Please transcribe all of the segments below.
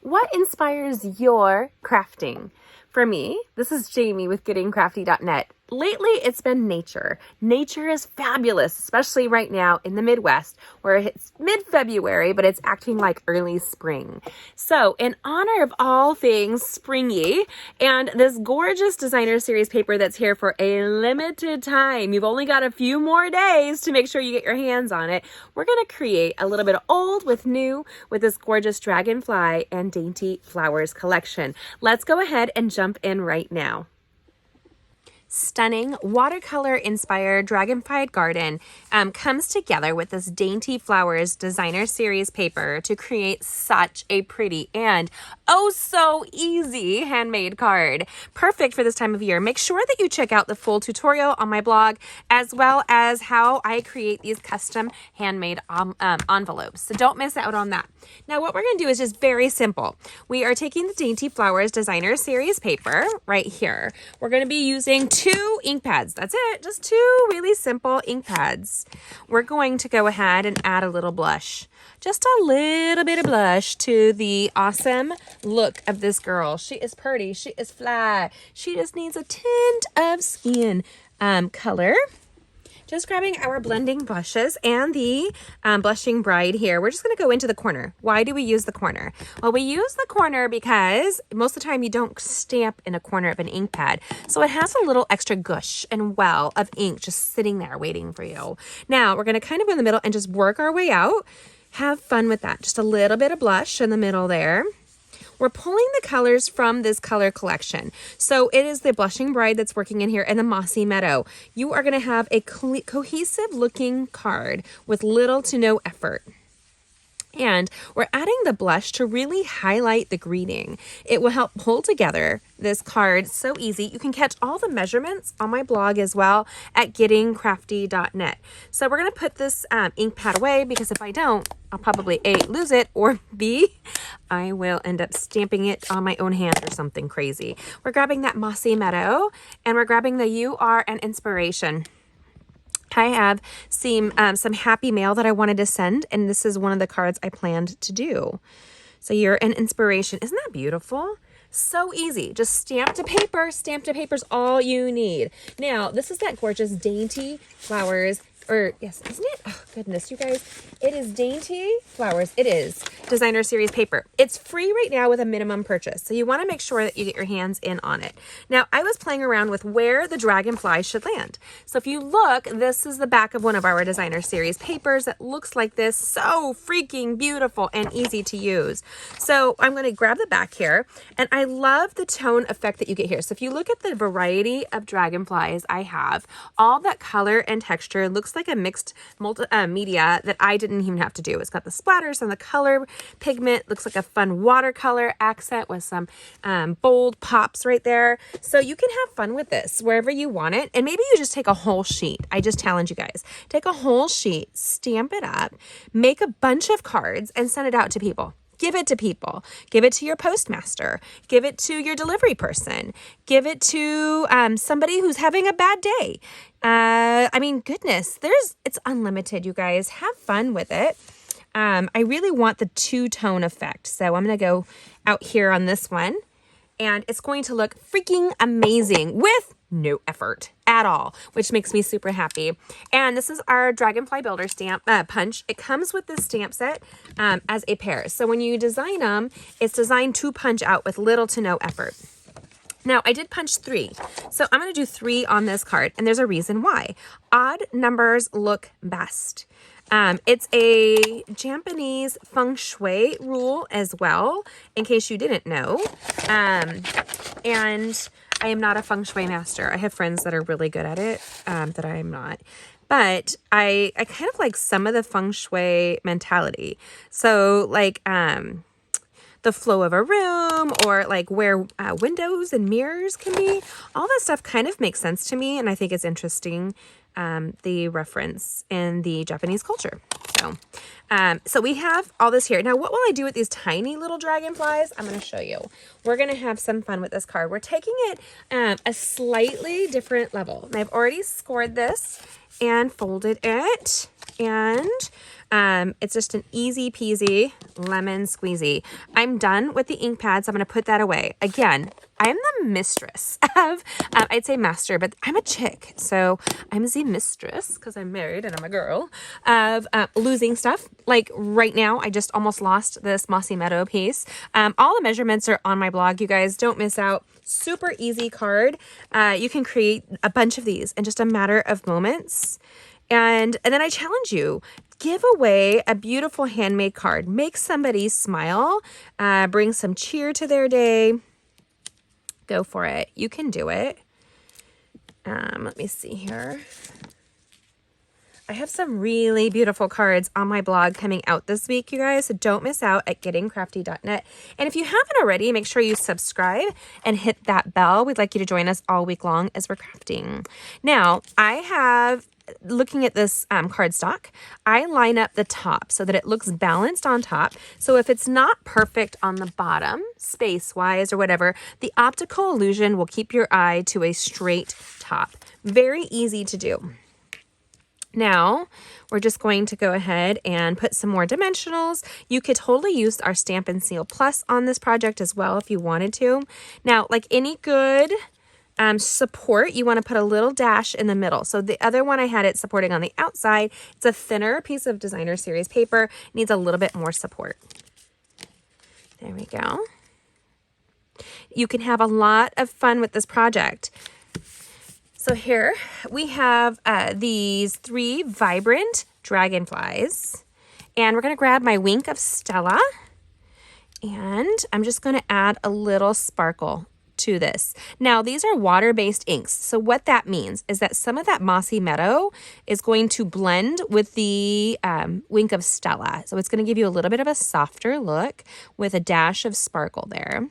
What inspires your crafting? For me, this is Jamie with gettingcrafty.net. Lately, it's been nature. Nature is fabulous, especially right now in the Midwest, where it's mid-February, but it's acting like early spring. So, in honor of all things springy and this gorgeous designer series paper that's here for a limited time, you've only got a few more days to make sure you get your hands on it. We're going to create a little bit of old with new with this gorgeous dragonfly and dainty flowers collection. Let's go ahead and jump in right now. Stunning watercolor inspired dragonfly garden comes together with this dainty flowers designer series paper to create such a pretty and oh so easy handmade card. Perfect for this time of year. Make sure that you check out the full tutorial on my blog, as well as how I create these custom handmade envelopes. So don't miss out on that. Now what we're going to do is just very simple. We are taking the dainty flowers designer series paper right here. We're going to be using 2 ink pads. That's it. Just 2 really simple ink pads. We're going to go ahead and add a little blush. Just a little bit of blush to the awesome look of this girl. She is pretty. She is fly. She just needs a tint of skin color. Just grabbing our blending brushes and the blushing bride here. We're just going to go into the corner. Why do we use the corner? Well, we use the corner because most of the time you don't stamp in a corner of an ink pad. So it has a little extra gush and well of ink just sitting there waiting for you. Now we're going to kind of go in the middle and just work our way out. Have fun with that. Just a little bit of blush in the middle there. We're pulling the colors from this color collection. So it is the Blushing Bride that's working in here and the Mossy Meadow. You are going to have a cohesive looking card with little to no effort. And we're adding the blush to really highlight the greeting. It will help pull together this card so easy. You can catch all the measurements on my blog as well at gettingcrafty.net. So we're going to put this ink pad away because if I don't, I'll probably A, lose it, or B, I will end up stamping it on my own hand or something crazy. We're grabbing that Mossy Meadow and we're grabbing the You Are an Inspiration. I have some happy mail that I wanted to send, and this is one of the cards I planned to do. So you're an inspiration. Isn't that beautiful? So easy. Just stamp to paper. Stamp to paper's all you need. Now, this is that gorgeous dainty flowers. Or yes, isn't it? Oh goodness, you guys. It is dainty flowers. It is designer series paper. It's free right now with a minimum purchase. So you want to make sure that you get your hands in on it. Now, I was playing around with where the dragonfly should land. So if you look, this is the back of one of our designer series papers that looks like this. So freaking beautiful and easy to use. So I'm going to grab the back here, and I love the tone effect that you get here. So if you look at the variety of dragonflies I have, all that color and texture looks like a mixed media that I didn't even have to do. It's got the splatters and the color pigment. Looks like a fun watercolor accent with some bold pops right there. So you can have fun with this wherever you want it. And maybe you just take a whole sheet. I just challenge you guys. Take a whole sheet, stamp it up, make a bunch of cards and send it out to people. Give it to people. Give it to your postmaster. Give it to your delivery person. Give it to somebody who's having a bad day. I mean, goodness, it's unlimited, you guys. Have fun with it. I really want the two-tone effect. So I'm going to go out here on this one. And it's going to look freaking amazing with no effort at all, which makes me super happy. And this is our Dragonfly Builder stamp punch. It comes with this stamp set as a pair. So when you design them, it's designed to punch out with little to no effort. Now, I did punch 3, so I'm going to do 3 on this card, and there's a reason why. Odd numbers look best. It's a Japanese feng shui rule as well, in case you didn't know. And I am not a feng shui master. I have friends that are really good at it, that I am not. But I kind of like some of the feng shui mentality. So like, the flow of a room, or like where windows and mirrors can be. All that stuff kind of makes sense to me, and I think it's interesting, the reference in the Japanese culture. So we have all this here. Now, what will I do with these tiny little dragonflies? I'm going to show you. We're going to have some fun with this card. We're taking it a slightly different level. And I've already scored this and folded it. And It's just an easy peasy lemon squeezy. I'm done with the ink pads. I'm going to put that away. Again, I'm the mistress of, I'd say master, but I'm a chick. So I'm the mistress because I'm married and I'm a girl of losing stuff. Like right now, I just almost lost this Mossy Meadow piece. All the measurements are on my blog. You guys don't miss out. Super easy card. You can create a bunch of these in just a matter of moments. And then I challenge you, give away a beautiful handmade card. Make somebody smile, bring some cheer to their day. Go for it. You can do it. Let me see here. I have some really beautiful cards on my blog coming out this week, you guys, so don't miss out at gettingcrafty.net. And if you haven't already, make sure you subscribe and hit that bell. We'd like you to join us all week long as we're crafting. Now, I have, looking at this cardstock, I line up the top so that it looks balanced on top. So if it's not perfect on the bottom, space-wise or whatever, the optical illusion will keep your eye to a straight top. Very easy to do. Now, we're just going to go ahead and put some more dimensionals. You could totally use our Stampin' Seal Plus on this project as well if you wanted to. Now, like any good support, you want to put a little dash in the middle. So the other one I had it supporting on the outside. It's a thinner piece of designer series paper. It needs a little bit more support. There we go. You can have a lot of fun with this project. So here we have these 3 vibrant dragonflies, and we're going to grab my Wink of Stella, and I'm just going to add a little sparkle to this. Now, these are water-based inks, so what that means is that some of that Mossy Meadow is going to blend with the Wink of Stella, so it's going to give you a little bit of a softer look with a dash of sparkle there.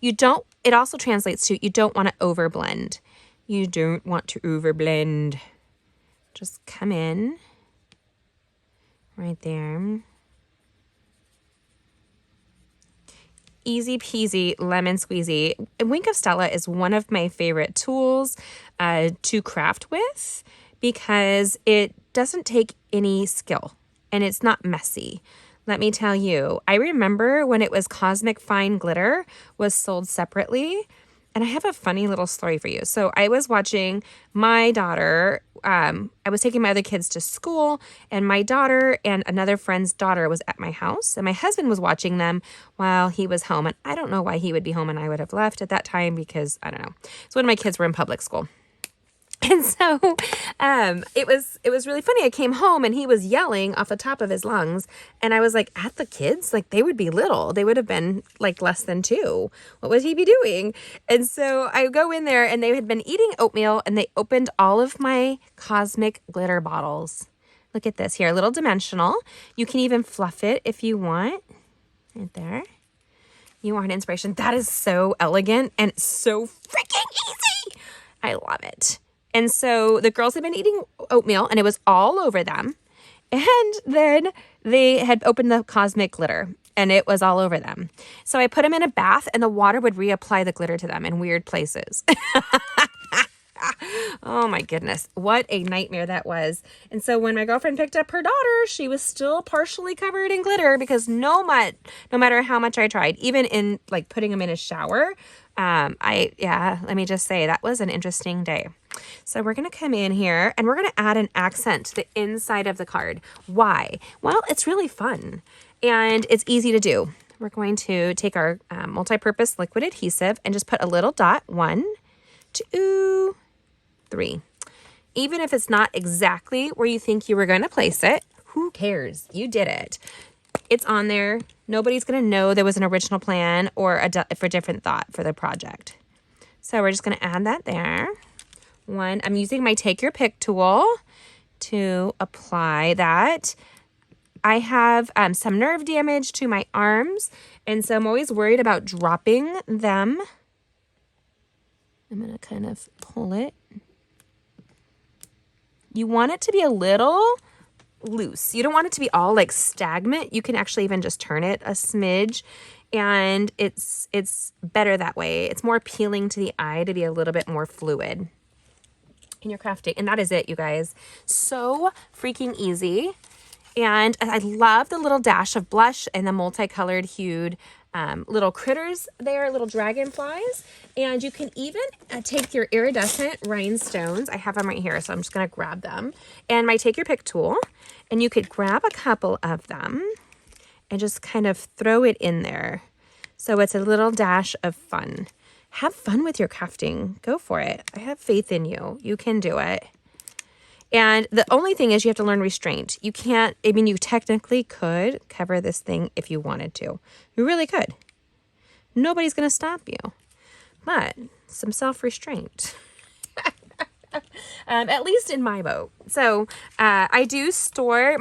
It also translates to you don't want to overblend. You don't want to overblend. Just come in right there. Easy peasy lemon squeezy. Wink of Stella is one of my favorite tools to craft with because it doesn't take any skill and it's not messy. Let me tell you, I remember when it was Cosmic Fine Glitter was sold separately. And I have a funny little story for you. So I was watching my daughter. I was taking my other kids to school, and my daughter and another friend's daughter was at my house. And my husband was watching them while he was home. And I don't know why he would be home and I would have left at that time because, I don't know. So one of my kids were in public school. And so it was really funny. I came home and he was yelling off the top of his lungs. And I was like, at the kids? Like, they would be little. They would have been like less than 2. What would he be doing? And so I go in there and they had been eating oatmeal and they opened all of my cosmic glitter bottles. Look at this here, a little dimensional. You can even fluff it if you want. Right there. You want inspiration. That is so elegant and so freaking easy. I love it. And so the girls had been eating oatmeal and it was all over them. And then they had opened the cosmic glitter and it was all over them. So I put them in a bath and the water would reapply the glitter to them in weird places. Oh my goodness. What a nightmare that was. And so when my girlfriend picked up her daughter, she was still partially covered in glitter because no matter how much I tried, even in like putting them in a shower, let me just say that was an interesting day. So we're going to come in here and we're going to add an accent to the inside of the card. Why? Well, it's really fun and it's easy to do. We're going to take our multi-purpose liquid adhesive and just put a little dot. 1, 2, 3. Even if it's not exactly where you think you were going to place it, who cares? You did it. It's on there. Nobody's going to know there was an original plan or a different thought for the project. So we're just going to add that there. 1, I'm using my Take Your Pick tool to apply that. I have some nerve damage to my arms, and so I'm always worried about dropping them. I'm going to kind of pull it. You want it to be a little loose. You don't want it to be all like stagnant. You can actually even just turn it a smidge, and it's better that way. It's more appealing to the eye to be a little bit more fluid in your crafting. And that is it, you guys. So freaking easy. And I love the little dash of blush and the multicolored hued little critters there, little dragonflies. And you can even take your iridescent rhinestones. I have them right here, so I'm just going to grab them. And my take your pick tool, and you could grab a couple of them and just kind of throw it in there. So it's a little dash of fun. Have fun with your crafting. Go for it. I have faith in you. You can do it. And the only thing is you have to learn restraint. You can't, I mean, you technically could cover this thing if you wanted to. You really could. Nobody's going to stop you. But some self-restraint. At least in my boat. So I do store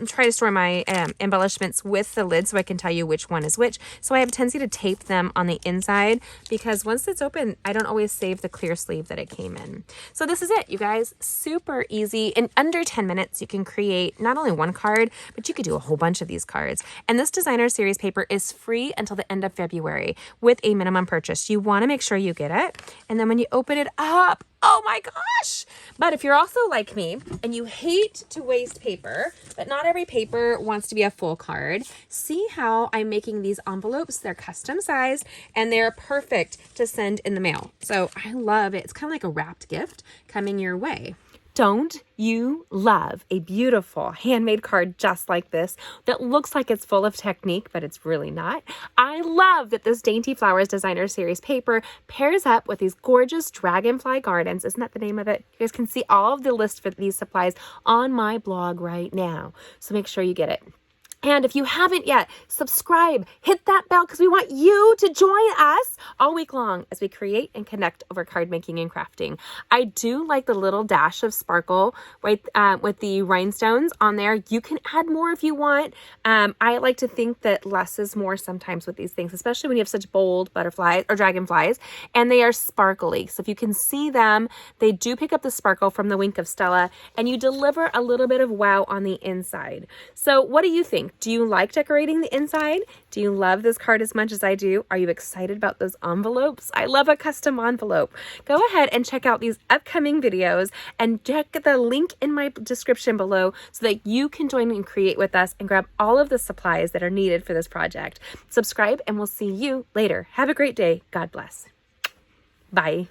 try to store my embellishments with the lid so I can tell you which one is which. So I have a tendency to tape them on the inside because once it's open, I don't always save the clear sleeve that it came in. So this is it, you guys. Super easy. In under 10 minutes, you can create not only one card, but you could do a whole bunch of these cards. And this designer series paper is free until the end of February with a minimum purchase. You want to make sure you get it. And then when you open it up, oh my gosh. But if you're also like me and you hate to waste paper, but not every paper wants to be a full card, see how I'm making these envelopes. They're custom sized and they're perfect to send in the mail. So I love it. It's kind of like a wrapped gift coming your way. Don't you love a beautiful handmade card just like this that looks like it's full of technique, but it's really not? I love that this Dainty Flowers Designer Series paper pairs up with these gorgeous dragonfly gardens. Isn't that the name of it? You guys can see all of the list for these supplies on my blog right now. So make sure you get it. And if you haven't yet, subscribe, hit that bell because we want you to join us all week long as we create and connect over card making and crafting. I do like the little dash of sparkle right with the rhinestones on there. You can add more if you want. I like to think that less is more sometimes with these things, especially when you have such bold butterflies or dragonflies and they are sparkly. So if you can see them, they do pick up the sparkle from the Wink of Stella and you deliver a little bit of wow on the inside. So what do you think? Do you like decorating the inside? Do you love this card as much as I do? Are you excited about those envelopes? I love a custom envelope. Go ahead and check out these upcoming videos and check the link in my description below so that you can join and create with us and grab all of the supplies that are needed for this project. Subscribe and we'll see you later. Have a great day. God bless. Bye.